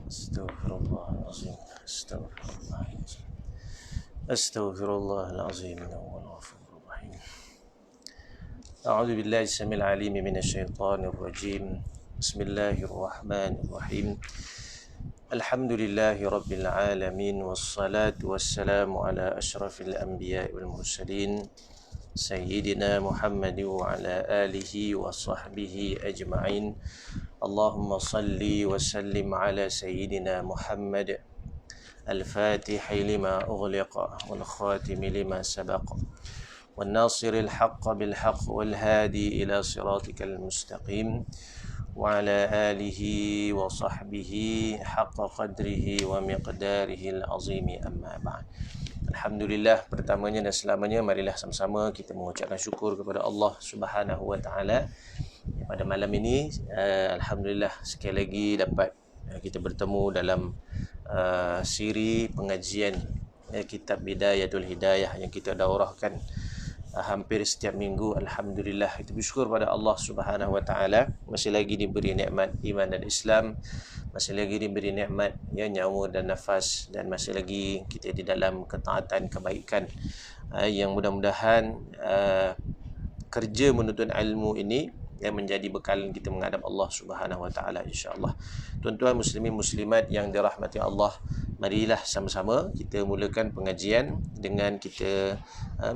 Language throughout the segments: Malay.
Astaghfirullahalazim. Astaghfirullahalazim. Astaghfirullahalazim. Bismillahirrahmanirrahim. A'udzu billahi samil alim minasyaitonir rajim. Bismillahirrahmanirrahim. Alhamdulillahi rabbil alamin wassalatu wassalamu ala asyrafil anbiya'i wal mursalin sayyidina Muhammad wa ala alihi wa sahbihi ajma'in. Allahumma salli wa sallim ala sayyidina Muhammad الفاتح لما أغلق والخاتم لما سبق والناصر الحق بالحق والهادي إلى صراطك المستقيم وعلى آله وصحبه حق قدره ومقداره العظيم أما بعد. Alhamdulillah, pertamanya dan selamanya marilah sama-sama kita mengucapkan syukur kepada Allah Subhanahu wa taala. Pada malam ini alhamdulillah sekali lagi dapat kita bertemu dalam siri pengajian kitab Bidayatul Hidayah yang kita daurahkan hampir setiap minggu. Alhamdulillah, kita bersyukur pada Allah Subhanahu wa taala masih lagi diberi nikmat iman dan Islam, masih lagi diberi nikmat nyawa dan nafas, dan masih lagi kita di dalam ketaatan kebaikan yang mudah-mudahan kerja menuntut ilmu ini yang menjadi bekalan kita menghadap Allah Subhanahu wa taala insya-Allah. Tuan-tuan muslimin muslimat yang dirahmati Allah, marilah sama-sama kita mulakan pengajian dengan kita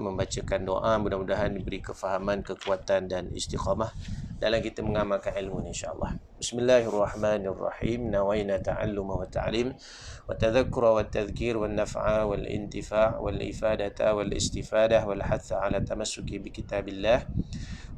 membacakan doa, mudah-mudahan diberi kefahaman, kekuatan dan istiqamah dalam kita mengamalkan ilmu insya-Allah. Bismillahirrahmanirrahim. Nawaina ta'alluma wa ta'lim wa tadhakkura wa tadhkir wal naf'a wal intifa' wal ifadata wal istifadah wal hatha ala tamassuki bi kitabillah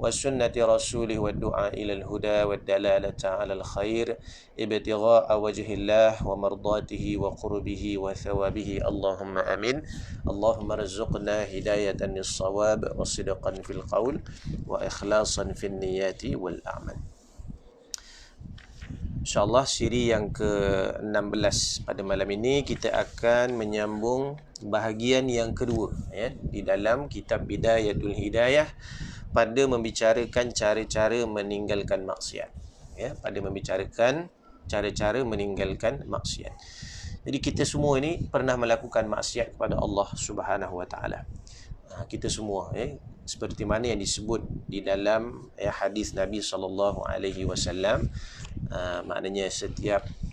وسنة رسوله والدعاء إلى الهدى والدلالة على الخير ابتغاء وجه الله ومرضاته وقربه وثوابه اللهم آمين. اللهم ارزقنا هداية للصواب وصدقا في القول وإخلاصا في النيات والأعمال. InsyaAllah siri yang ke-16 pada malam ini kita akan menyambung bahagian yang kedua di dalam kitab Bidayatul Hidayah pada membicarakan cara-cara meninggalkan maksiat. Pada membicarakan cara-cara meninggalkan maksiat. Jadi kita semua ini pernah melakukan maksiat kepada Allah Subhanahu wa taala. Kita semua seperti mana yang disebut di dalam hadis Nabi sallallahu alaihi wasallam, maknanya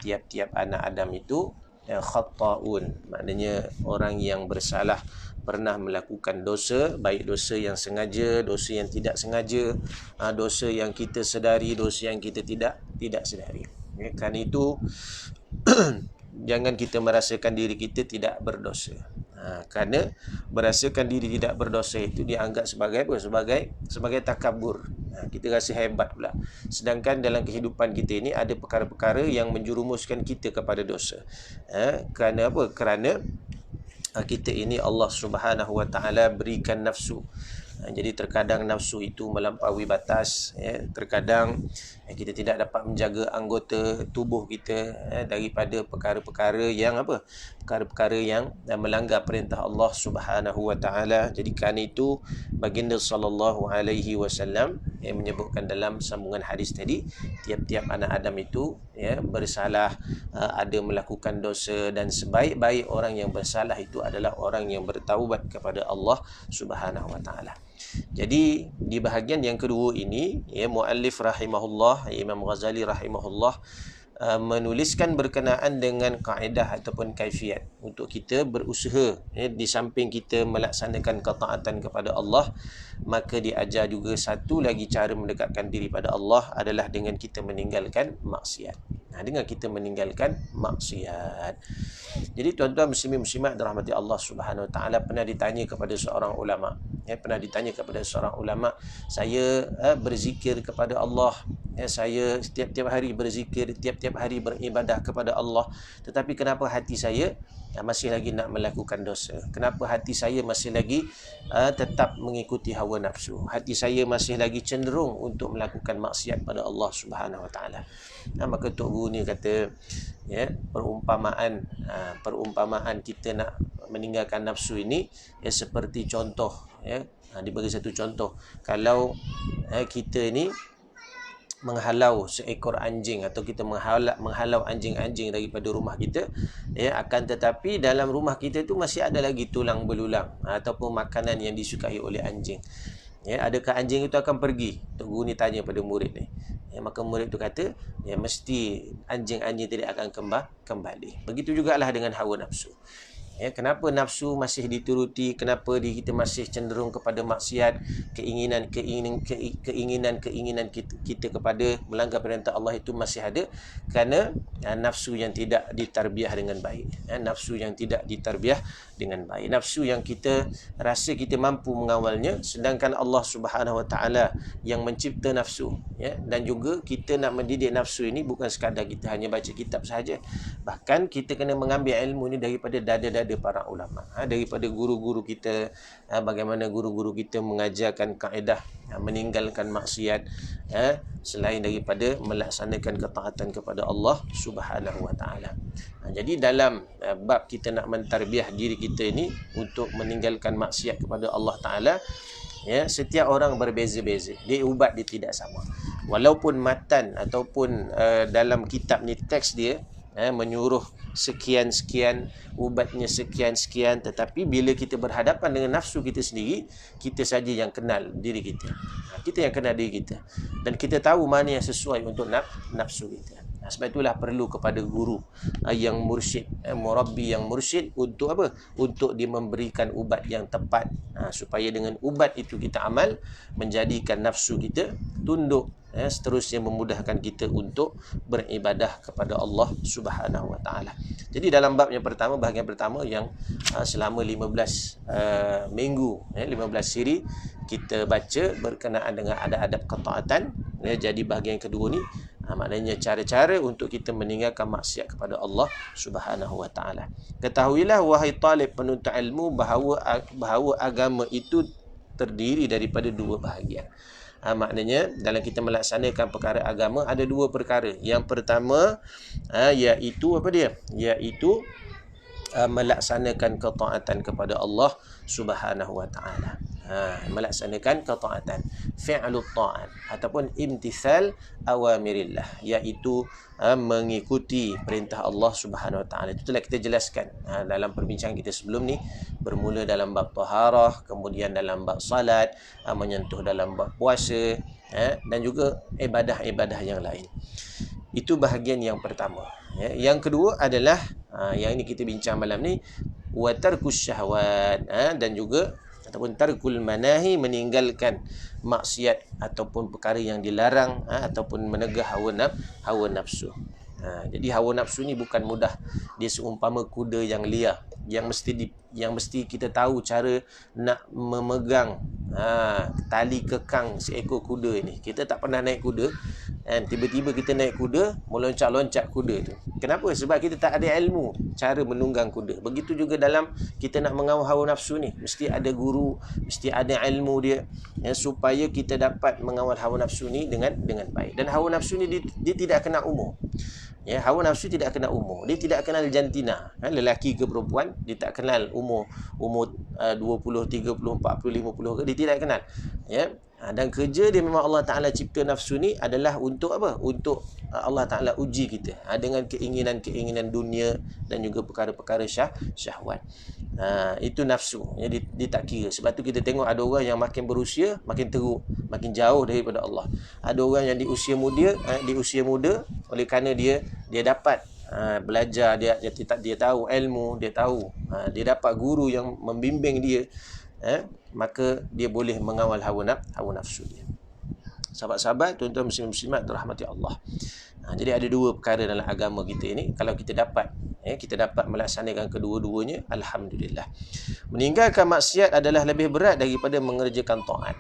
tiap-tiap anak Adam itu khata'un, maknanya orang yang bersalah, pernah melakukan dosa, baik dosa yang sengaja, dosa yang tidak sengaja, dosa yang kita sedari, dosa yang kita tidak sedari. Kerana itu jangan kita merasakan diri kita tidak berdosa. Kerana merasakan diri tidak berdosa itu dianggap sebagai apa? Sebagai takabur. Kita rasa hebat pula. Sedangkan dalam kehidupan kita ini ada perkara-perkara yang menjerumuskan kita kepada dosa. Kerana apa? Kerana kita ini Allah Subhanahu wa taala berikan nafsu. Jadi terkadang nafsu itu melampaui batas, terkadang kita tidak dapat menjaga anggota tubuh kita daripada perkara-perkara yang perkara-perkara yang melanggar perintah Allah Subhanahu wa taala. Jadi kerana itu baginda sallallahu alaihi wasallam menyebutkan dalam sambungan hadis tadi, tiap-tiap anak Adam itu bersalah, ada melakukan dosa, dan sebaik-baik orang yang bersalah itu adalah orang yang bertaubat kepada Allah Subhanahu wa taala. Jadi di bahagian yang kedua ini muallif rahimahullah, Imam Ghazali rahimahullah menuliskan berkenaan dengan kaedah ataupun kaifiat untuk kita berusaha di samping kita melaksanakan ketaatan kepada Allah, maka diajar juga satu lagi cara mendekatkan diri pada Allah adalah dengan kita meninggalkan maksiat. Dengan kita meninggalkan maksiat. Jadi tuan-tuan muslimin muslimat dirahmati Allah Subhanahu wa taala, pernah ditanya kepada seorang ulama, saya berzikir kepada Allah, saya tiap-tiap hari berzikir, tiap-tiap hari beribadah kepada Allah, tetapi kenapa hati saya masih lagi nak melakukan dosa? Kenapa hati saya masih lagi tetap mengikuti hawa nafsu? Hati saya masih lagi cenderung untuk melakukan maksiat pada Allah Subhanahu wa taala. Maka Tok Guru ni kata perumpamaan kita nak meninggalkan nafsu ini seperti contoh, diberi satu contoh. Kalau kita ini menghalau seekor anjing atau kita menghalau anjing-anjing daripada rumah kita, ya, akan tetapi dalam rumah kita tu masih ada lagi tulang belulang ataupun makanan yang disukai oleh anjing. Ya, adakah anjing itu akan pergi? Tok Guru ni tanya pada murid ni. Ya, maka murid tu kata, ya, mesti anjing-anjing tidak akan kembali. Begitu jugalah dengan hawa nafsu. Ya, kenapa nafsu masih dituruti? Kenapa kita masih cenderung kepada maksiat? Keinginan kita kepada melanggar perintah Allah itu masih ada kerana nafsu yang tidak ditarbiah dengan baik. Nafsu yang tidak ditarbiah dengan baik. Nafsu yang kita rasa kita mampu mengawalnya, sedangkan Allah Subhanahu Wa Taala yang mencipta nafsu. Ya, dan juga kita nak mendidik nafsu ini bukan sekadar kita hanya baca kitab sahaja. Bahkan kita kena mengambil ilmu ini daripada dada-dada para ulama, daripada guru-guru kita, bagaimana guru-guru kita mengajarkan kaedah meninggalkan maksiat, selain daripada melaksanakan ketaatan kepada Allah Subhanahu Wa Taala. Jadi dalam bab kita nak mentarbiah diri kita ini untuk meninggalkan maksiat kepada Allah Taala, ya, setiap orang berbeza-beza. Dia ubat dia tidak sama. Walaupun matan ataupun dalam kitab ni teks dia menyuruh sekian-sekian, ubatnya sekian-sekian, tetapi bila kita berhadapan dengan nafsu kita sendiri, kita saja yang kenal diri kita. Kita yang kenal diri kita. Dan kita tahu mana yang sesuai untuk nafsu kita. Sebab itulah perlu kepada guru yang mursyid, murabbi yang mursyid untuk apa? Untuk dia memberikan ubat yang tepat, supaya dengan ubat itu kita amal, menjadikan nafsu kita tunduk, seterusnya memudahkan kita untuk beribadah kepada Allah Subhanahu Wa Taala. Jadi dalam bab yang pertama, bahagian pertama yang selama 15 minggu, 15 siri kita baca berkenaan dengan adab-adab ketaatan. Jadi bahagian kedua ni maknanya cara-cara untuk kita meninggalkan maksiat kepada Allah Subhanahu Wa Taala. Ketahuilah wahai talib penuntut ilmu bahawa agama itu terdiri daripada dua bahagian. Maknanya dalam kita melaksanakan perkara agama ada dua perkara. Yang pertama iaitu apa dia? Iaitu melaksanakan ketaatan kepada Allah Subhanahu Wa Taala. Melaksanakan ketaatan, fi'lut ta'at ataupun imtithal awamirillah, iaitu mengikuti perintah Allah Subhanahu Wa Taala. Itu telah kita jelaskan dalam perbincangan kita sebelum ni, bermula dalam bab taharah, kemudian dalam bab salat, menyentuh dalam bab puasa, dan juga ibadah-ibadah yang lain. Itu bahagian yang pertama. Yang kedua adalah yang ini kita bincang malam ni, wa tarkus syahwat, dan juga ataupun tarkul manahi, meninggalkan maksiat ataupun perkara yang dilarang, ataupun menegah hawa nafsu. Jadi hawa nafsu ni bukan mudah. Dia seumpama kuda yang liar, yang mesti kita tahu cara nak memegang tali kekang seekor kuda ini. Kita tak pernah naik kuda, tiba-tiba kita naik kuda, meloncat-loncat kuda tu. Kenapa? Sebab kita tak ada ilmu cara menunggang kuda. Begitu juga dalam kita nak mengawal hawa nafsu ni, mesti ada guru, mesti ada ilmu dia, supaya kita dapat mengawal hawa nafsu ni dengan baik. Dan hawa nafsu ni dia tidak kenal umur. Hawa nafsu tidak kenal umur. Dia tidak kenal jantina, lelaki ke perempuan. Dia tak kenal umur 20, 30, 40, 50 ke. Dia tidak kenal. Dan kerja dia memang Allah Ta'ala cipta nafsu ni adalah untuk apa? Untuk Allah Ta'ala uji kita dengan keinginan-keinginan dunia dan juga perkara-perkara syahwat. Itu nafsu. Dia tak kira. Sebab tu kita tengok ada orang yang makin berusia makin teruk, makin jauh daripada Allah. Ada orang yang di usia muda oleh kerana dia dapat belajar, dia tahu ilmu, dia dapat guru yang membimbing dia, maka dia boleh mengawal hawa nafsu dia. Sahabat-sahabat, tuan-tuan muslim-muslimat dirahmati Allah. Jadi ada dua perkara dalam agama kita ini. Kalau kita dapat melaksanakan kedua-duanya, alhamdulillah. Meninggalkan maksiat adalah lebih berat daripada mengerjakan taat.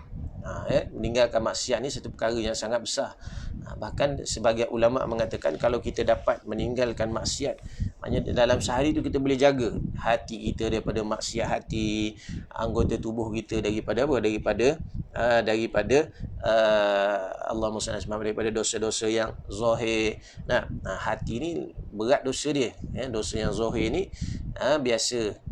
Meninggalkan maksiat ni satu perkara yang sangat besar. Bahkan sebagian ulama mengatakan kalau kita dapat meninggalkan maksiat, maknanya dalam sehari tu kita boleh jaga hati kita daripada maksiat hati, anggota tubuh kita daripada apa? Daripada Allahumma salli alaihi wasallam, daripada dosa-dosa yang zahir. Hati ni berat dosa dia. Dosa yang zahir ni biasa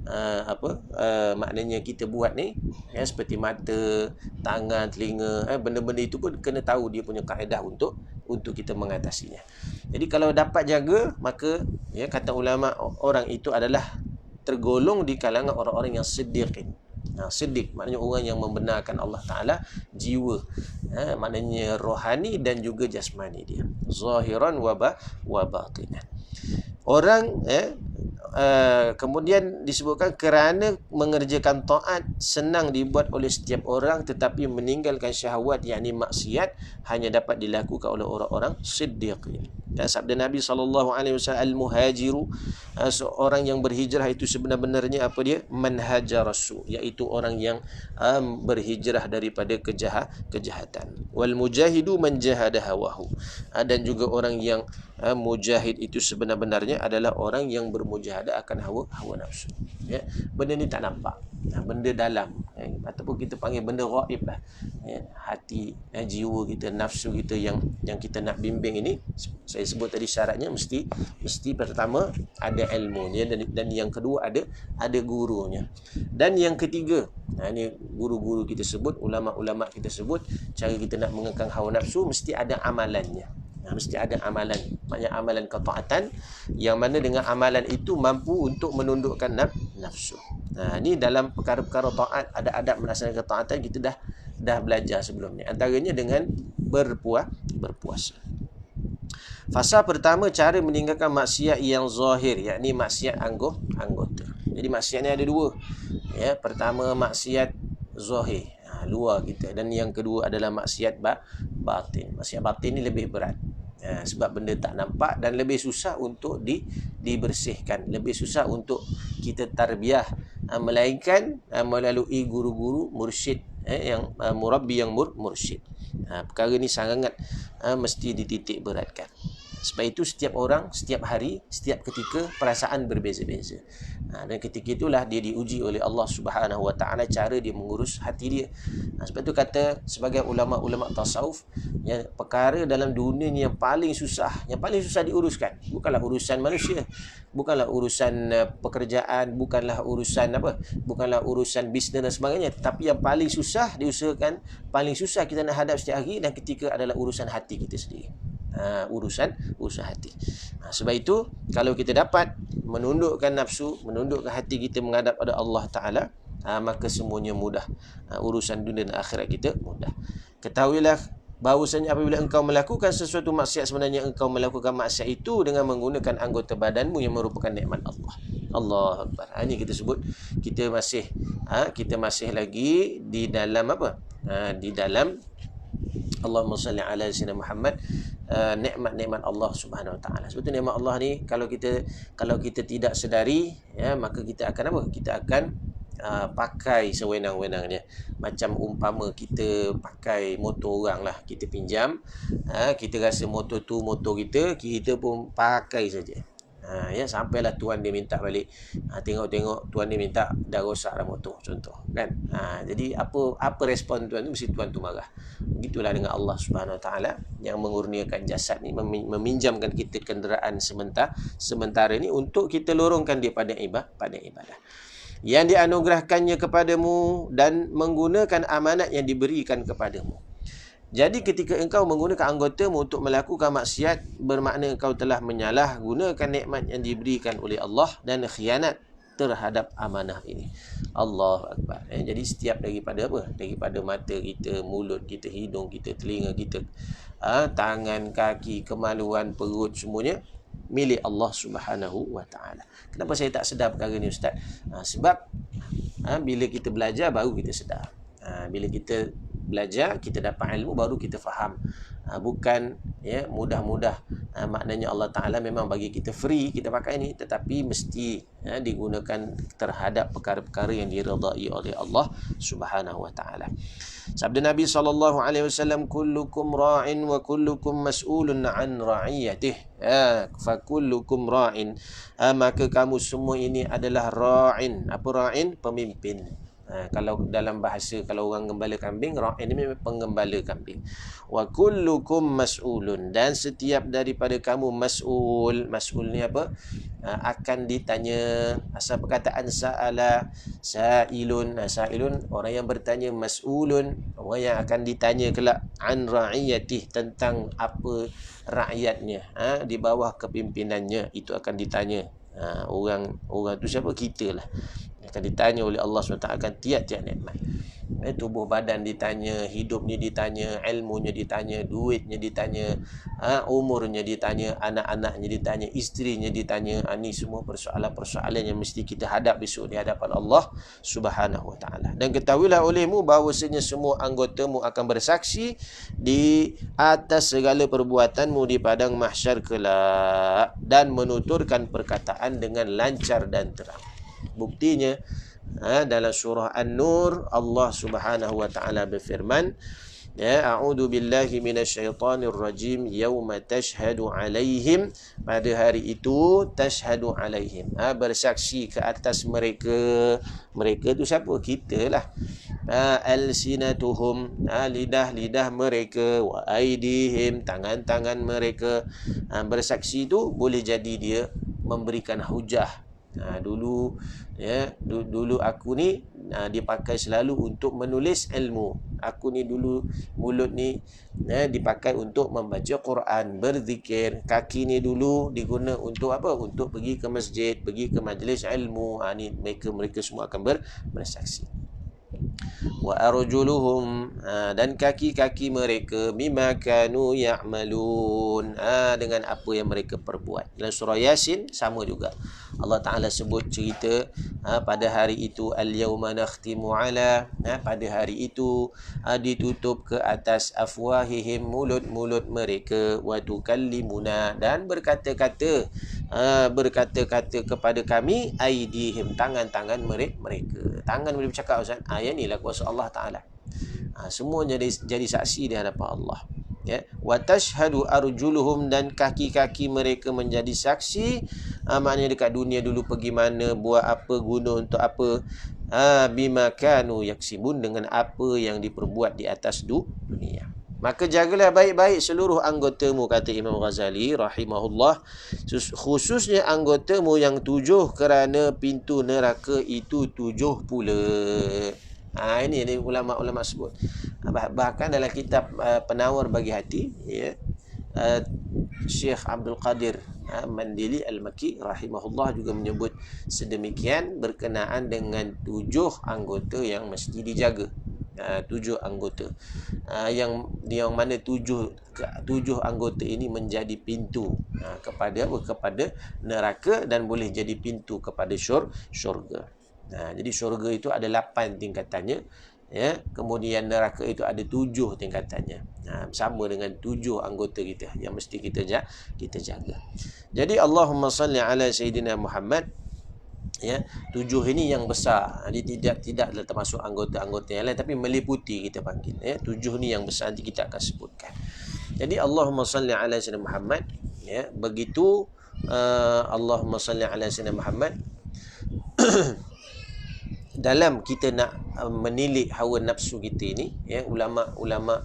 maknanya kita buat ni, seperti mata, tangan, telinga, benda-benda itu pun kena tahu dia punya kaedah untuk untuk kita mengatasinya. Jadi kalau dapat jaga, maka ya kata ulama, orang itu adalah tergolong di kalangan orang-orang yang siddiqin. Siddiq maknanya orang yang membenarkan Allah Ta'ala jiwa, maknanya rohani dan juga jasmani dia, zahiran wa batinan. Orang kemudian disebutkan kerana mengerjakan taat senang dibuat oleh setiap orang, tetapi meninggalkan syahwat yakni maksiat hanya dapat dilakukan oleh orang-orang siddiqin. Dan sabda Nabi SAW, al-muhajiru, seorang yang berhijrah itu sebenar-benarnya apa dia? Man hajara su, iaitu orang yang berhijrah daripada kejahatan. Wal mujahidu man jahada hawahu, dan juga orang yang mujahid itu sebenar-benarnya adalah orang yang bermujahadah akan hawa nafsu. Ya, benda ni tak nampak, benda dalam, ataupun kita panggil benda ghaib lah. Ya, hati, jiwa kita, nafsu kita yang kita nak bimbing ini, saya sebut tadi syaratnya mesti pertama ada ilmunya, dan yang kedua ada gurunya, dan yang ketiga, ini guru-guru kita sebut, ulama-ulama kita sebut, cara kita nak mengekang hawa nafsu mesti ada amalannya. Mesti ada amalan, maknanya amalan ketaatan, yang mana dengan amalan itu mampu untuk menundukkan nafsu. Ini dalam perkara-perkara taat, ada adab melaksanakan ketaatan kita dah belajar sebelum ni. Antaranya dengan berpuasa. Fasa pertama, cara meninggalkan maksiat yang zahir, yakni maksiat anggota. Jadi maksiat ni ada dua. Ya, pertama maksiat zahir, luar kita, dan yang kedua adalah maksiat batin. Maksiat batin ni lebih berat. Sebab benda tak nampak dan lebih susah untuk dibersihkan, lebih susah untuk kita tarbiyah, melainkan melalui guru-guru mursyid, yang murabbi yang mursyid. Perkara ni sangat mesti dititik beratkan. Sebab itu setiap orang, setiap hari, setiap ketika perasaan berbeza-beza. Dan ketika itulah dia diuji oleh Allah Subhanahu Wa Taala cara dia mengurus hati dia. Sebab itu kata sebagai ulama-ulama tasawuf, yang perkara dalam dunia ni yang paling susah diuruskan bukanlah urusan manusia, bukanlah urusan pekerjaan, bukanlah urusan bisnes dan sebagainya, tapi yang paling susah diusahakan, paling susah kita nak hadap setiap hari dan ketika adalah urusan hati kita sendiri. Urusan hati. Sebab itu kalau kita dapat menundukkan nafsu, menundukkan hati kita menghadap pada Allah Ta'ala, maka semuanya mudah. Urusan dunia dan akhirat kita mudah. Ketahuilah bahawasanya apabila engkau melakukan sesuatu maksiat, sebenarnya engkau melakukan maksiat itu dengan menggunakan anggota badanmu yang merupakan nikmat Allah. Allahu Akbar. Ini kita sebut kita masih lagi di dalam apa? Di dalam Allahumma salli ala sayyidina Muhammad, nikmat-nikmat Allah Subhanahu Wa Taala. Sebab tu nikmat Allah ni kalau kita tidak sedari, ya, maka kita akan apa? Kita akan pakai sewenang-wenangnya. Macam umpama kita pakai motor orang lah, kita pinjam, kita rasa motor tu motor kita pun pakai saja. Ya, sampailah tuan dia minta balik, tengok tuan dia minta, dah rosak dah motor, contoh kan. Jadi apa respon tuan tu? Mesti tuan tu marah. Begitulah dengan Allah Subhanahu Wa Taala yang mengurniakan jasad ni, meminjamkan kita kenderaan sementara ni untuk kita lorongkan dia pada ibadah yang dianugerahkannya kepadamu dan menggunakan amanat yang diberikan kepadamu. Jadi ketika engkau menggunakan anggotamu untuk melakukan maksiat, bermakna engkau telah menyalahgunakan nikmat yang diberikan oleh Allah dan khianat terhadap amanah ini. Allahu Akbar. Jadi setiap daripada mata kita, mulut kita, hidung kita, telinga kita, tangan, kaki, kemaluan, perut, semuanya milik Allah Subhanahu Wa Taala. Kenapa saya tak sedar perkara ni, Ustaz? Sebab bila kita belajar baru kita sedar. Bila kita belajar, kita dapat ilmu, baru kita faham. Bukan ya mudah-mudah. Maknanya Allah Ta'ala memang bagi kita free, kita pakai ni, tetapi mesti digunakan terhadap perkara-perkara yang diridai oleh Allah Subhanahu Wa Ta'ala. Sabda Nabi SAW, kullukum ra'in wa kullukum mas'ulun an ra'iyatih. Fa kullukum ra'in. Maka kamu semua ini adalah ra'in. Apa ra'in? Pemimpin. Kalau dalam bahasa, kalau orang gembala kambing, ra'i ni memang penggembala kambing. Wa kullukum mas'ulun, dan setiap daripada kamu mas'ul. Mas'ul ni apa? Akan ditanya. Asal perkataan sa'ala, sa'ilun. Sa'ilun orang yang bertanya, mas'ulun orang yang akan ditanya kelak an ra'iyatih, tentang apa rakyatnya, di bawah kepimpinannya, itu akan ditanya. Orang tu siapa? Kita lah, akan ditanya oleh Allah SWT akan tiap-tiap nikmat. Tubuh badan ditanya, hidupnya ditanya, ilmunya ditanya, duitnya ditanya, umurnya ditanya, anak-anaknya ditanya, isterinya ditanya. Ini semua persoalan-persoalan yang mesti kita hadap besok di hadapan Allah Subhanahu Wa Taala. Dan ketahuilah olehmu bahawasanya semua anggotamu akan bersaksi di atas segala perbuatanmu di padang mahsyar kelak, dan menuturkan perkataan dengan lancar dan terang. Buktinya dalam surah An-Nur Allah Subhanahu wa taala berfirman, a'udzu billahi minasyaitonir rajim, yauma tashhadu alaihim, pada hari itu tashhadu alaihim, bersaksi ke atas mereka. Mereka tu siapa? Kita lah. Alsinatuhum, lidah-lidah mereka, wa aidihim, tangan-tangan mereka. Bersaksi tu boleh jadi dia memberikan hujah. Dulu aku ni dipakai selalu untuk menulis ilmu. Aku ni dulu mulut ni dipakai untuk membaca Quran, berzikir. Kaki ni dulu diguna untuk apa? Untuk pergi ke masjid, pergi ke majlis ilmu. Ni mereka semua akan bersaksi. Wa arjuluhum, dan kaki-kaki mereka, bima kanu ya'malun, dengan apa yang mereka perbuat. Dalam surah Yasin sama juga Allah Ta'ala sebut cerita pada hari itu, al-yawma nakhtimu ala, pada hari itu ditutup ke atas afwahihim, mulut-mulut mereka, wa tukallimuna, dan berkata-kata kepada kami, aidihim, tangan-tangan mereka. Tangan boleh bercakap, Ustaz. Yang inilah kuasa Allah Ta'ala. Semua jadi saksi di hadapan Allah. Wa tashhadu arjuluhum, dan kaki-kaki mereka menjadi saksi. Maknanya dekat dunia dulu pergi mana, buat apa, guna untuk apa. Bima kanu yaksibun, dengan apa yang diperbuat di atas dunia. Maka jagalah baik-baik seluruh anggotamu, kata Imam Ghazali rahimahullah, khususnya anggotamu yang 7, kerana pintu neraka itu 7 pula. Ini ulama-ulama sebut. Bahkan dalam kitab Penawar Bagi Hati, Syekh Abdul Qadir Mandili Al-Makki rahimahullah juga menyebut sedemikian berkenaan dengan 7 anggota yang mesti dijaga. 7 anggota yang mana 7 anggota ini menjadi pintu kepada neraka, dan boleh jadi pintu kepada syurga. Jadi syurga itu ada 8 tingkatannya, kemudian neraka itu ada 7 tingkatannya. Sama dengan 7 anggota kita yang mesti kita jaga. Jadi Allahumma salli ala Sayyidina Muhammad. 7 ini yang besar. Jadi tidaklah termasuk anggota-anggota yang lain, tapi meliputi kita panggil. 7 ni yang besar, nanti kita akan sebutkan. Jadi Allahumma salli ala Sayyidina Muhammad. Begitu Allahumma salli ala Sayyidina Muhammad. Dalam kita nak menilik hawa nafsu kita ini, ulama-ulama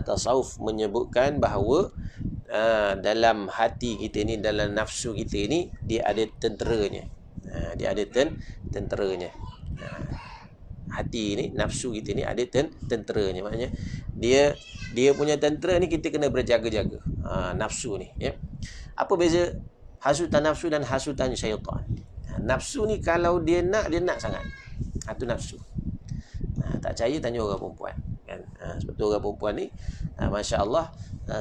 tasawuf menyebutkan bahawa dalam hati kita ni, dalam nafsu kita ini, dia ada tenteranya. Dia ada tenteranya. Hati ni, nafsu kita ni ada tenteranya. Maknanya dia punya tentera ni kita kena berjaga-jaga. Nafsu ni, Apa beza hasutan nafsu dan hasutan syaitan? Nafsu ni kalau dia nak sangat. Itu nafsu. Tak percaya tanya orang perempuan, kan? Sebab tu orang perempuan ni, masya-Allah,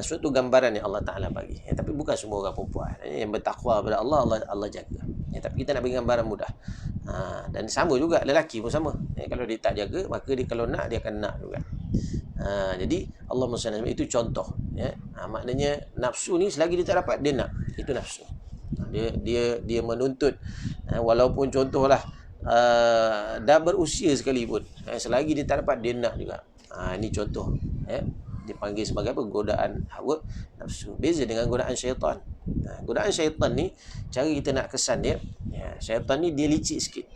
suatu gambaran yang Allah Ta'ala bagi. Tapi bukan semua orang perempuan yang bertakwa kepada Allah jaga. Tapi kita nak bagi gambaran mudah. Dan sama juga lelaki pun sama. Kalau dia tak jaga, maka dia kalau nak, dia akan nak juga. Jadi Allah SWT itu contoh. Maknanya nafsu ni selagi dia tak dapat, dia nak. Itu nafsu. Dia menuntut. Walaupun contohlah dah berusia sekalipun, selagi dia tak dapat, dia nak juga. Ini contoh. Dipanggil sebagai apa? Godaan hawa nafsu. Beza dengan godaan syaitan. Godaan syaitan ni, cara kita nak kesan dia, syaitan ni dia licik sikit.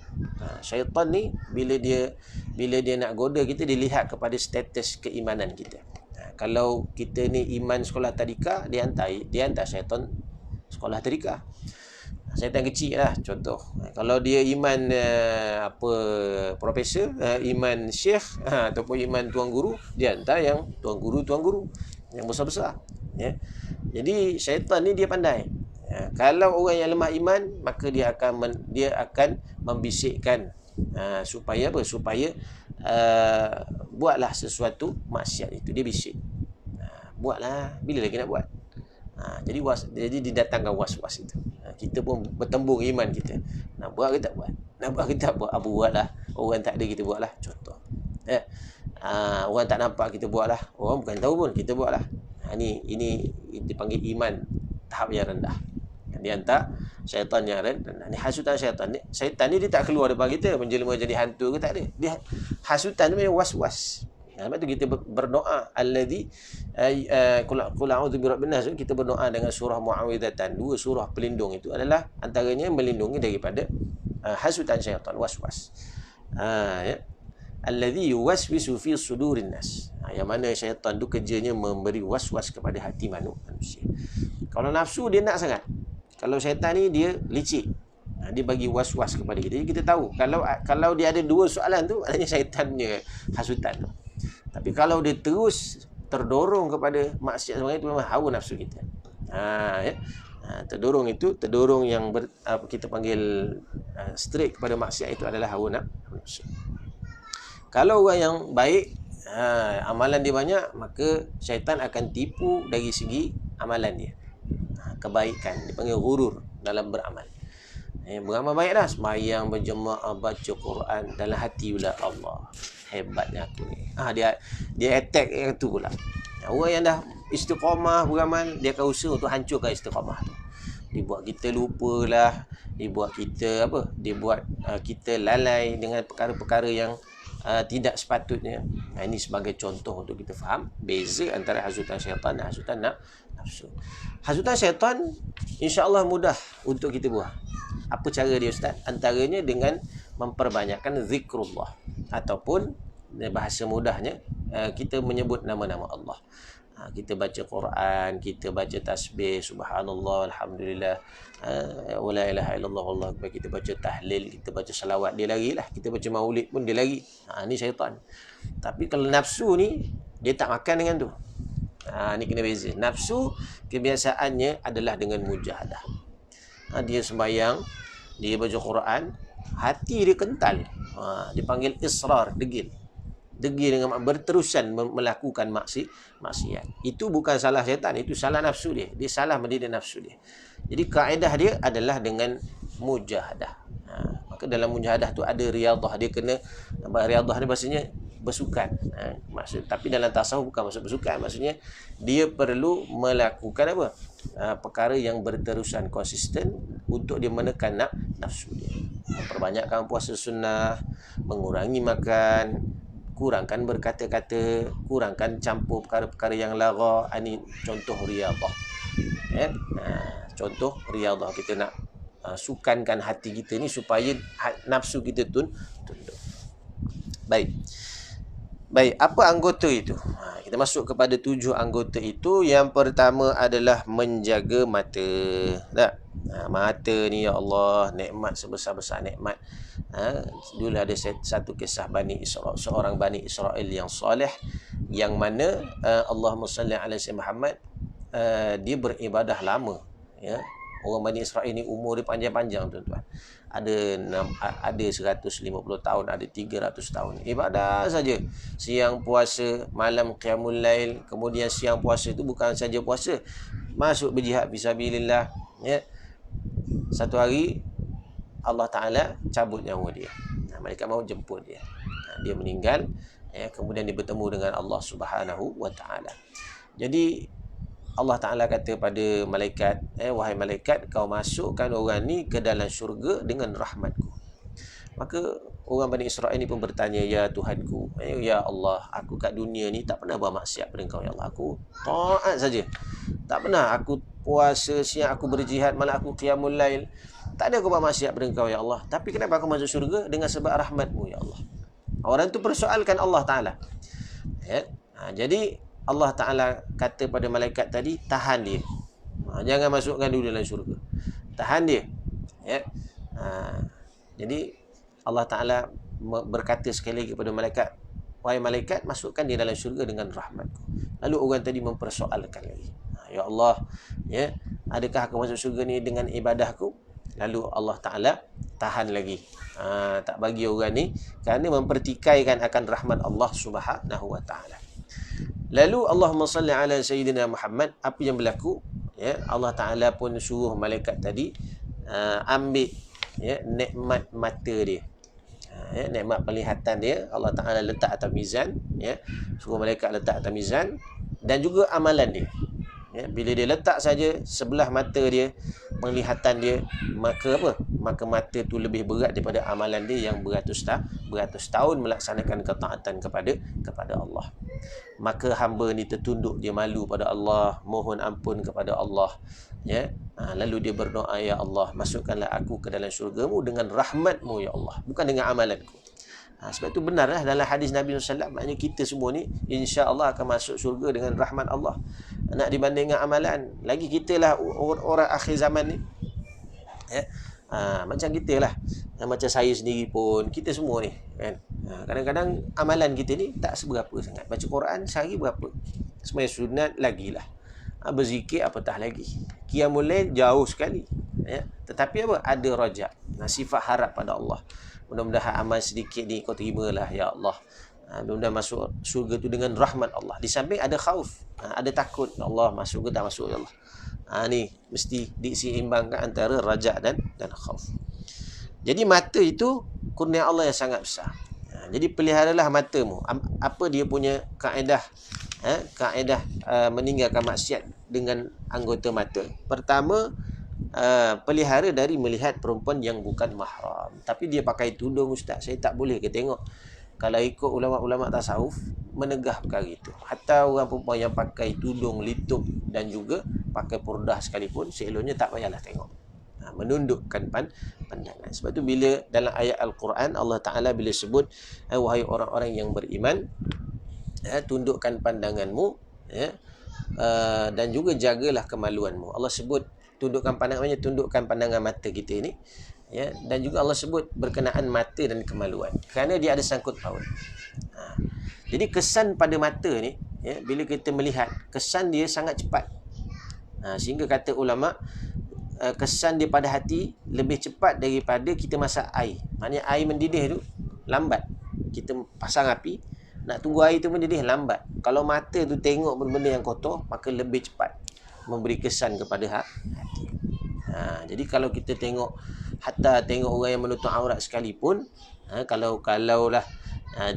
Syaitan ni bila dia nak goda kita, dia lihat kepada status keimanan kita. Kalau kita ni iman sekolah tadika, dia hantar syaitan sekolah tadika. Syaitan kecil lah contoh. Kalau dia iman profesor, iman syekh, ataupun iman tuan guru, dia hantar yang tuan guru yang besar-besar, ya. Jadi syaitan ni dia pandai. Kalau orang yang lemah iman, maka dia akan membisikkan supaya buatlah sesuatu maksiat itu. Dia bisik, buatlah, bila lagi nak buat. Jadi didatangkan was-was itu. Kita pun bertembung iman kita. Nak buat ke tak buat? Nak buat ke tak buat? Buatlah. Orang tak ada, kita buatlah. Contoh. Orang tak nampak, kita buatlah. Orang bukan tahu pun, kita buatlah. Ini dipanggil iman tahap yang rendah. Dia hantar syaitan yang rendah. Ni hasutan syaitan. Syaitan ni dia tak keluar depan kita menjelma jadi hantu ke, tak ada. Dia hasutan ni memang was-was. Sebab tu kita berdoa alladzi qul a'udzu birabbin nas, kita berdoa dengan surah Muawwidhatan. Dua surah pelindung itu adalah antaranya melindungi daripada hasutan syaitan, was-was. Ya. Alladzi yuwaswisu fi sudurin nas. Yang mana syaitan tu kerjanya memberi was-was kepada hati manusia. Kalau nafsu dia nak sangat. Kalau syaitan ni dia licik. Dia bagi was-was kepada kita. Jadi kita tahu kalau dia ada dua soalan tu, maknanya syaitan punya hasutan tu. Tapi kalau dia terus terdorong kepada maksiat sebenarnya, itu memang hawa nafsu kita. Ya. Terdorong yang kita panggil straight kepada maksiat, itu adalah hawa nafsu. Kalau orang yang baik, amalan dia banyak, maka syaitan akan tipu dari segi amalan dia. Kebaikan, dia panggil ghurur dalam beramal. Beramal baiklah, sembahyang, berjemaah, baca Quran, dalam hati pula Allah, hebatnya aku ni. Dia attack yang tu pula. Orang yang dah istiqamah beramal, dia akan usaha untuk hancurkan istiqamah tu. Dia buat kita lupalah, dia buat kita lalai dengan perkara-perkara yang tidak sepatutnya. Ini sebagai contoh untuk kita faham beza antara hasutan syaitan dan hasutan nafsu. Hasutan syaitan insya-Allah mudah untuk kita buang. Apa cara dia, Ustaz? Antaranya dengan memperbanyakkan zikrullah, ataupun bahasa mudahnya kita menyebut nama-nama Allah. Kita baca Quran, kita baca tasbih, subhanallah, alhamdulillah, wala ilaha illallah, wallahu akbar, kita baca tahlil, kita baca salawat, dia larilah. Kita baca maulid pun dia lari. Ni syaitan. Tapi kalau nafsu ni, dia tak makan dengan tu. Ni kena beza. Nafsu kebiasaannya adalah dengan mujahadah. Dia sembahyang, dia baca Quran, hati dia kental. Dia panggil israr, degil dengan berterusan melakukan maksiat. Itu bukan salah syaitan, itu salah nafsu dia. Dia salah mendidik nafsu dia. Jadi kaedah dia adalah dengan mujahadah. Maka dalam mujahadah tu ada riadah. Dia kena, riadah ni maksudnya bersukan. Tapi dalam tasawuf bukan maksud bersukan. Maksudnya dia perlu melakukan apa? Perkara yang berterusan, konsisten, untuk dia menekan nafsu dia. Memperbanyakkan puasa sunnah, mengurangi makan, kurangkan berkata-kata, kurangkan campur perkara-perkara yang lara. Ini contoh riadah. Contoh riadah. Kita nak sukankan hati kita ni supaya nafsu kita tunduk. Baik, apa anggota itu? Kita masuk kepada 7 anggota itu. Yang pertama adalah menjaga mata. Mata ni, ya Allah, nikmat sebesar-besar nikmat. Dulu ada satu kisah seorang Bani Israel yang soleh, yang mana Allahumma salli ala Sayyidina Muhammad, dia beribadah lama, ya. Orang Bani Israel ni umur dia panjang-panjang, tuan-tuan. Ada 150 tahun, ada 300 tahun. Ibadah saja. Siang puasa, malam qiyamul lail. Kemudian siang puasa itu bukan saja puasa, masuk berjihad fisabilillah, ya. Satu hari Allah Ta'ala cabut nyawa dia. Malaikat maut jemput dia. Dia meninggal, ya. Kemudian dia bertemu dengan Allah Subhanahu wa Ta'ala. Jadi Allah Ta'ala kata pada malaikat, wahai malaikat, kau masukkan orang ni ke dalam syurga dengan rahmatku. Maka orang Bani Israel ni pun bertanya, ya Tuhanku, ya Allah, aku kat dunia ni tak pernah bermaksiat pada engkau, ya Allah. Aku taat saja. Tak pernah aku puasa siang, aku berjihad, malah aku qiyamul lail. Tak ada aku buat maksiat pada engkau ya Allah. Tapi kenapa aku masuk syurga? Dengan sebab rahmat-Mu ya Allah. Orang tu persoalkan Allah Ta'ala. Ya? Jadi Allah Ta'ala kata pada malaikat tadi, tahan dia. Jangan masukkan dulu dalam syurga. Tahan dia. Ya? Jadi Allah Ta'ala berkata sekali lagi kepada malaikat, wahai malaikat, masukkan dia dalam syurga dengan rahmat-Ku. Lalu orang tadi mempersoalkan lagi, ya Allah, ya, adakah aku masuk syurga ni dengan ibadahku? Lalu Allah Ta'ala tahan lagi, tak bagi orang ni, kerana mempertikaikan akan rahmat Allah Subhanahu Wa Ta'ala. Lalu Allahumma salli ala Sayyidina Muhammad. Apa yang berlaku? Ya, Allah Ta'ala pun suruh malaikat tadi ambil, ya, nikmat mata dia, ya, nikmat penglihatan dia. Allah Ta'ala letak atas mizan, ya, suruh malaikat letak atas mizan, dan juga amalan dia. Ya, bila dia letak saja sebelah mata dia, penglihatan dia, maka apa? Maka mata tu lebih berat daripada amalan dia yang beratus tahun melaksanakan ketaatan kepada Allah. Maka hamba ni tertunduk, dia malu pada Allah, mohon ampun kepada Allah. Ya, lalu dia berdoa, ya Allah, masukkanlah aku ke dalam syurga-Mu dengan rahmat-Mu ya Allah, bukan dengan amalanku. Sebab itu benarlah dalam hadis Nabi SAW, maknanya kita semua ni insya-Allah akan masuk syurga dengan rahmat Allah. Nak dibanding dengan amalan, lagi kita lah orang akhir zaman ni. Ya. Macam kita lah, macam saya sendiri pun, kita semua ni kan. Kadang-kadang amalan kita ni tak seberapa sangat. Baca Quran sehari berapa? Sembahyang sunat lagilah. Berzikir apatah lagi. Qiyamul lail jauh sekali. Ya. Tetapi apa? Ada rajak. Sifat harap pada Allah. Mudah-mudahan amal sedikit ni kau terimalah ya Allah. Mudah-mudahan masuk syurga tu dengan rahmat Allah. Di samping ada khauf, ada takut, ya Allah masuk ke tak masuk ya Allah. Ni mesti diseimbangkan antara rajak dan khauf. Jadi mata itu kurnia Allah yang sangat besar. Jadi peliharalah matamu. Apa dia punya kaedah? Kaedah meninggalkan maksiat dengan anggota mata. Pertama, pelihara dari melihat perempuan yang bukan mahram. Tapi dia pakai tudung, ustaz, saya tak boleh ke tengok? Kalau ikut ulama-ulama tasawuf, menegah perkara itu. Hatta orang perempuan yang pakai tudung, litup dan juga pakai purdah sekalipun, seeloknya tak payahlah tengok. Menundukkan pandangan. Sebab tu bila dalam ayat Al-Quran, Allah Ta'ala bila sebut, wahai orang-orang yang beriman, tundukkan pandanganmu, ya, dan juga jagalah kemaluanmu. Allah sebut tundukkan pandangannya, tundukkan pandangan mata kita ini, ya, dan juga Allah sebut berkenaan mata dan kemaluan, kerana dia ada sangkut paut. Jadi kesan pada mata ni, ya, bila kita melihat, kesan dia sangat cepat, sehingga kata ulama, kesan dia pada hati lebih cepat daripada kita masak air. Maknanya air mendidih tu lambat. Kita pasang api, nak tunggu air tu mendidih lambat. Kalau mata tu tengok benda-benda yang kotor, maka lebih cepat memberi kesan kepada hati. Jadi kalau kita tengok, hatta tengok orang yang menutup aurat sekalipun, kalau lah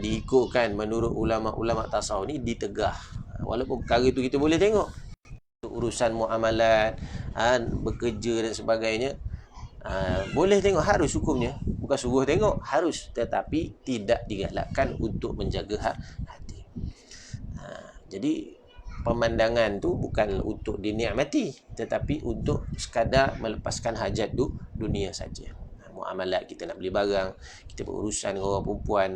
diikutkan menurut ulama-ulama tasawuf ni, ditegah. Walaupun perkara itu kita boleh tengok, urusan muamalat, bekerja dan sebagainya, boleh tengok, harus hukumnya. Bukan suruh tengok, harus. Tetapi tidak digalakkan untuk menjaga hati. Jadi pemandangan tu bukan untuk dinikmati, tetapi untuk sekadar melepaskan hajat dunia saja. Muamalat, kita nak beli barang, kita berurusan dengan orang perempuan,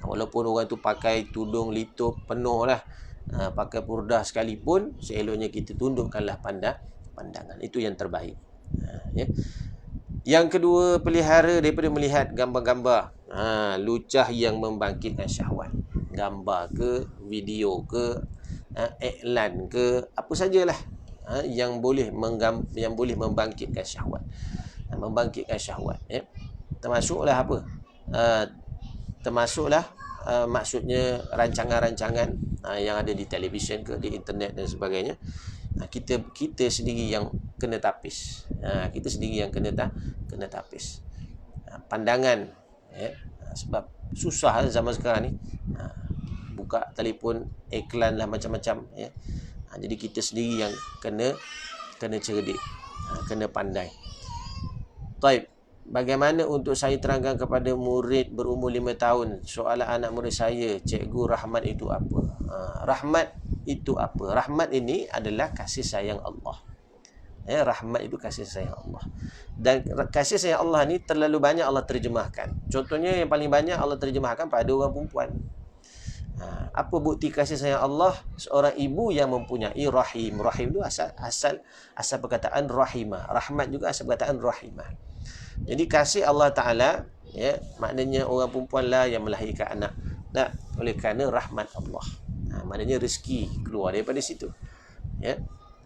walaupun orang tu pakai tudung litup penuh lah, pakai purdah sekalipun, seeloknya kita tundukkanlah pandangan. Itu yang terbaik. Ya. Yang kedua, pelihara daripada melihat gambar-gambar lucah yang membangkitkan syahwat. Gambar ke, video ke, iklan ke, apa sajalah yang boleh membangkitkan syahwat. Membangkitkan syahwat, ya. Termasuklah apa? Termasuklah maksudnya rancangan-rancangan yang ada di televisyen ke, di internet dan sebagainya. Kita sendiri yang kena tapis. Kita sendiri yang kena tapis. Pandangan, ya. Sebab susah zaman sekarang ni. Buka telefon, iklan lah macam-macam, ya. Jadi kita sendiri yang kena cerdik, kena pandai. Taib. Bagaimana untuk saya terangkan kepada murid berumur 5 tahun soalan anak murid saya, cikgu, rahmat itu apa? Rahmat itu apa? Rahmat ini adalah kasih sayang Allah. Rahmat itu kasih sayang Allah. Dan kasih sayang Allah ni terlalu banyak Allah terjemahkan. Contohnya yang paling banyak Allah terjemahkan pada orang perempuan. Apa bukti kasih sayang Allah? Seorang ibu yang mempunyai rahim. Rahim itu asal perkataan rahimah. Rahmat juga asal perkataan rahimah. Jadi kasih Allah Ta'ala, maknanya orang perempuan lah yang melahirkan anak. Oleh kerana rahmat Allah. Maknanya rezeki keluar daripada situ.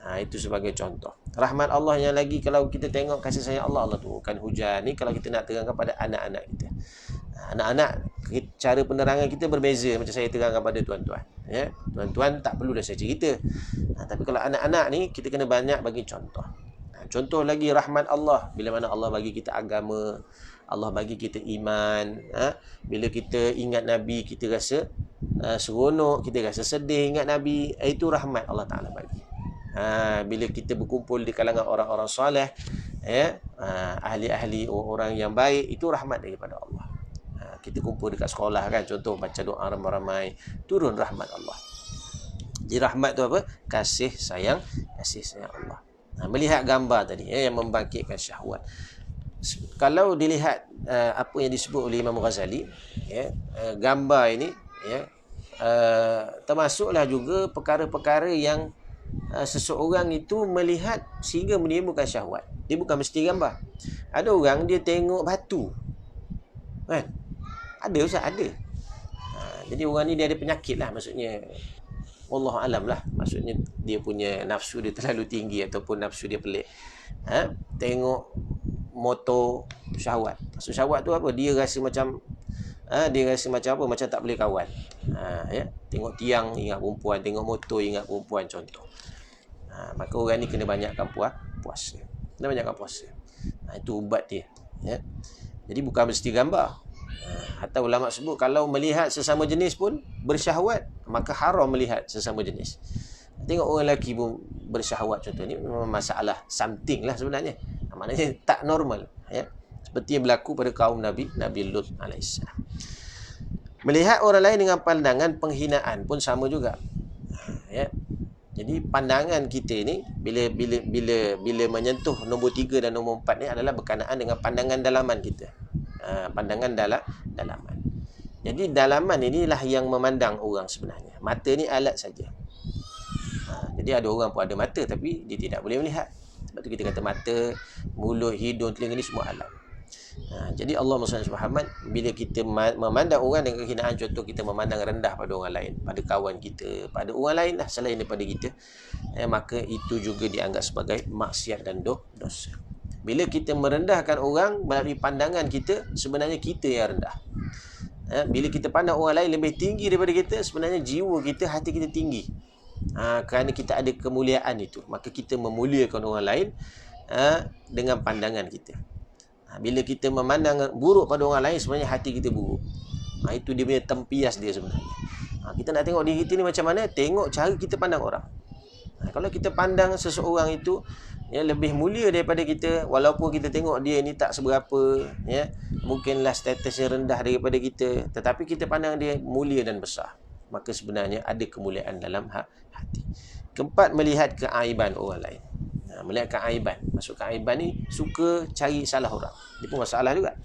Itu sebagai contoh. Rahmat Allah yang lagi, kalau kita tengok kasih sayang Allah, Allah turunkan hujan. Ni kalau kita nak terangkan pada anak-anak kita. Anak-anak, cara penerangan kita berbeza macam saya terangkan pada tuan-tuan. Tuan-tuan tak perlu dah saya cerita. Tapi kalau anak-anak ni, kita kena banyak bagi contoh. Contoh lagi rahmat Allah, bila mana Allah bagi kita agama, Allah bagi kita iman. Bila kita ingat Nabi, kita rasa seronok, kita rasa sedih ingat Nabi. Itu rahmat Allah Ta'ala bagi. Bila kita berkumpul di kalangan orang-orang soleh, ahli-ahli orang yang baik, itu rahmat daripada Allah. Kita kumpul dekat sekolah kan, contoh baca doa ramai-ramai, turun rahmat Allah. Jadi rahmat tu apa? Kasih sayang Allah. Melihat gambar tadi, yang membangkitkan syahwat. Kalau dilihat apa yang disebut oleh Imam Ghazali, gambar ini, termasuklah juga perkara-perkara yang seseorang itu melihat sehingga menimbulkan syahwat. Dia bukan mesti gambar. Ada orang dia tengok batu, kan? Ada Ustaz, ada. Jadi orang ni dia ada penyakit lah, maksudnya wallahu alam lah, maksudnya dia punya nafsu dia terlalu tinggi ataupun nafsu dia pelik. Tengok motor syahwat. Maksud syahwat tu apa? Dia rasa macam apa? Macam tak boleh kawan. Tengok tiang ingat perempuan, tengok motor ingat perempuan, contoh. Maka orang ni kena banyakkan puasa. Kena banyakkan puasa. Itu ubat dia. Jadi bukan mesti gambar. Hatta ulama sebut kalau melihat sesama jenis pun bersyahwat, maka haram melihat sesama jenis. Tengok orang lelaki pun bersyahwat, contoh ni memang masalah something lah sebenarnya. Maknanya tak normal, seperti yang berlaku pada kaum Nabi Lut alaihissalam. Melihat orang lain dengan pandangan penghinaan pun sama juga. Jadi pandangan kita ni bila menyentuh nombor 3 dan nombor 4 ni adalah berkenaan dengan pandangan dalaman kita. Pandangan dalaman. Jadi dalaman inilah yang memandang orang sebenarnya. Mata ni alat saja. Jadi ada orang pun ada mata tapi dia tidak boleh melihat. Sebab tu kita kata mata, mulut, hidung, telinga ni semua alat. Jadi Allah SWT, bila kita memandang orang dengan kehinaan, contoh kita memandang rendah pada orang lain, pada kawan kita, pada orang lain lah selain daripada kita, maka itu juga dianggap sebagai maksiat dan dosa. Bila kita merendahkan orang melalui pandangan kita, sebenarnya kita yang rendah. Bila kita pandang orang lain lebih tinggi daripada kita, sebenarnya jiwa kita, hati kita tinggi. Kerana kita ada kemuliaan itu, maka kita memuliakan orang lain dengan pandangan kita. Bila kita memandang buruk pada orang lain, sebenarnya hati kita buruk. Itu dia punya tempias dia sebenarnya. Kita nak tengok diri kita ni macam mana, tengok cara kita pandang orang. Kalau kita pandang seseorang itu lebih mulia daripada kita, walaupun kita tengok dia ni tak seberapa, mungkinlah statusnya rendah daripada kita, tetapi kita pandang dia mulia dan besar, maka sebenarnya ada kemuliaan dalam hati. Keempat, melihat keaiban orang lain. Melihat keaiban. Maksud keaiban ni suka cari salah orang. Dia pun masalah juga.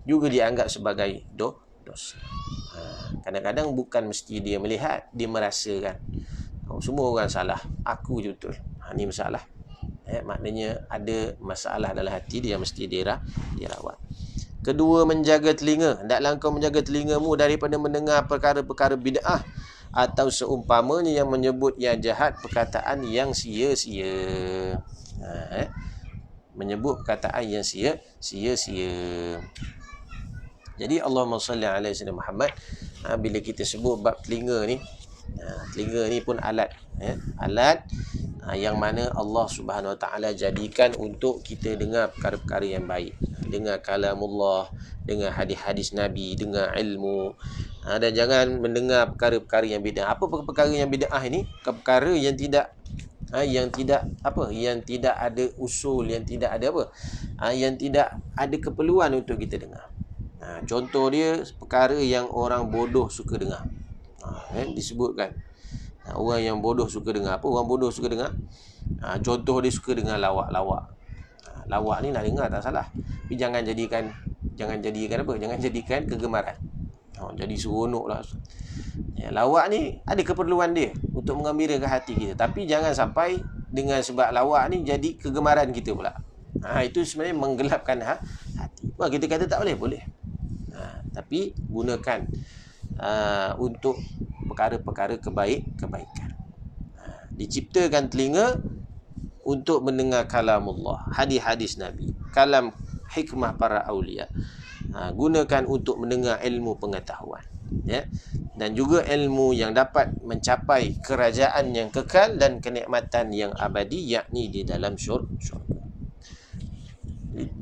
Juga dianggap sebagai dosa. Kadang-kadang bukan mesti dia melihat, dia merasakan. Semua orang salah, aku je betul. Ni masalah. Maknanya ada masalah dalam hati dia yang mesti dia rawat. Kedua, menjaga telinga. Hendaklah engkau menjaga telingamu daripada mendengar perkara-perkara bid'ah atau seumpamanya yang menyebut yang jahat, perkataan yang sia-sia. Menyebut perkataan yang sia-sia. Jadi Allahumma salli ala sayyidina Muhammad. Bila kita sebut bab telinga ni, telinga ni pun alat, alat yang mana Allah Subhanahu Wa Taala jadikan untuk kita dengar perkara-perkara yang baik, dengar kalamullah, dengar hadis-hadis Nabi, dengar ilmu, dan jangan mendengar perkara-perkara yang bid'ah. Apa perkara yang bid'ah ini? Perkara yang tidak yang tidak ada usul, yang tidak ada yang tidak ada keperluan untuk kita dengar. Contoh dia perkara yang orang bodoh suka dengar. Disebutkan orang yang bodoh suka dengar. Apa orang bodoh suka dengar? Contoh dia suka dengan lawak-lawak. Lawak ni nak dengar tak salah. Tapi jangan jadikan apa? Jangan jadikan kegemaran. Jadi seronok lah. Lawak ni ada keperluan dia untuk mengembirakan hati kita. Tapi jangan sampai dengan sebab lawak ni jadi kegemaran kita pula. Itu sebenarnya menggelapkan hati. Kita kata tak boleh, boleh. Tapi gunakan untuk perkara-perkara kebaikan. Diciptakan telinga untuk mendengar kalamullah, hadis-hadis Nabi, kalam hikmah para awliya. Gunakan untuk mendengar ilmu pengetahuan, ya, dan juga ilmu yang dapat mencapai kerajaan yang kekal dan kenikmatan yang abadi, yakni di dalam syurga.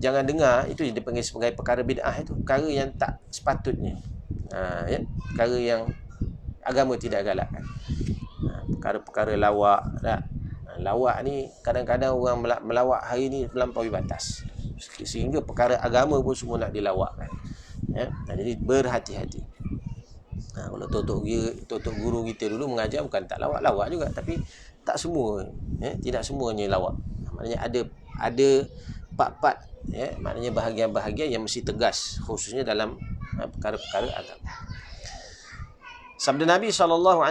Jangan dengar itu dipanggil sebagai perkara bid'ah, itu perkara yang tak sepatutnya, ya, perkara yang agama tidak galakkan. Perkara-perkara lawak, tak? Lawak ni kadang-kadang orang melawak hari ni melampaui batas, sehingga perkara agama pun semua nak dilawakkan, ya. Jadi berhati-hati. Kalau tok guru kita dulu mengajar bukan tak lawak juga, tapi tak semua, ya, tidak semuanya lawak. Maknanya ada part-part, ya, maknanya bahagian-bahagian yang mesti tegas, khususnya dalam perkara-perkara agama. Sabda Nabi SAW,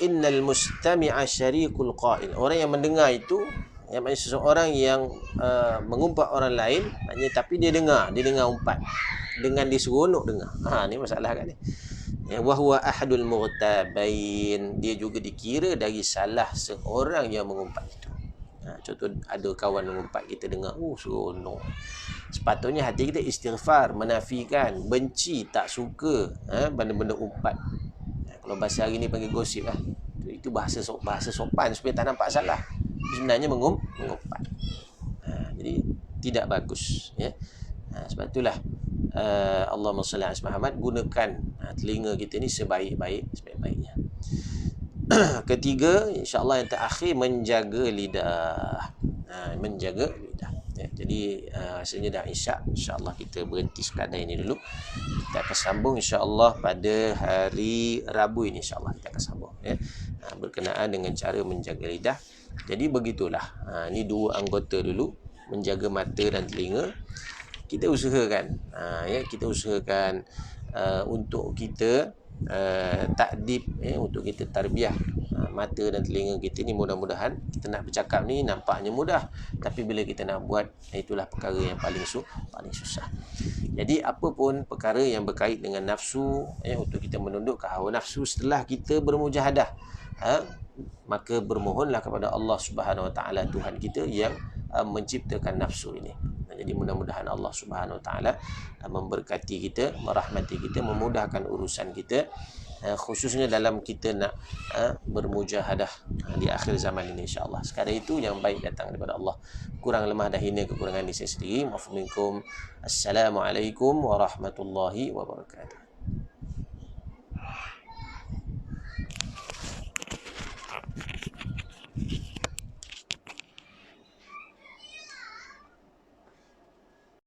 innal mustami'a syarikul qail. Orang yang mendengar itu, yang maknanya seseorang yang mengumpat orang lain, maknanya tapi dia dengar umpat dengan dia seronok dengar. Ni masalah kan ni. Wa huwa ahadul mughtabain. Dia juga dikira dari salah seorang yang mengumpat itu. Contoh ada kawan mengumpat, kita dengar, seronok. Sepatutnya hati kita istighfar, menafikan, benci, tak suka benda-benda umpat. Kalau bahasa hari ni panggil gosip lah. Itu bahasa sopan supaya tak nampak salah. Sebenarnya mengumpat. Jadi tidak bagus, ya. Sebab itulah Allahumma salli ala Muhammad, gunakan telinga kita ni sebaik-baiknya. Ketiga, insya-Allah yang terakhir, menjaga lidah. Menjaga lidah. Ya, jadi rasanya dah insya-Allah kita berhenti sekadar ini dulu. Kita akan sambung insya-Allah pada hari Rabu ini, insya-Allah kita akan sambung, ya. Berkenaan dengan cara menjaga lidah. Jadi begitulah. Ini dua anggota dulu, menjaga mata dan telinga. Kita usahakan, kita usahakan untuk kita takdib, untuk kita tarbiyah mata dan telinga kita ni. Mudah-mudahan kita nak bercakap ni nampaknya mudah, tapi bila kita nak buat, itulah perkara yang paling susah. Jadi apa pun perkara yang berkait dengan nafsu, untuk kita menunduk ke hawa nafsu setelah kita bermujahadah, maka bermohonlah kepada Allah Subhanahu Wa Taala, Tuhan kita yang menciptakan nafsu ini. Jadi mudah-mudahan Allah Subhanahu Wa Taala memberkati kita, merahmati kita, memudahkan urusan kita, khususnya dalam kita nak bermujahadah di akhir zaman ini, insya-Allah. Sekadar itu yang baik datang daripada Allah. Kurang lemah dan hina kekurangan di saya sendiri. Maafu minkum. Assalamualaikum warahmatullahi wabarakatuh.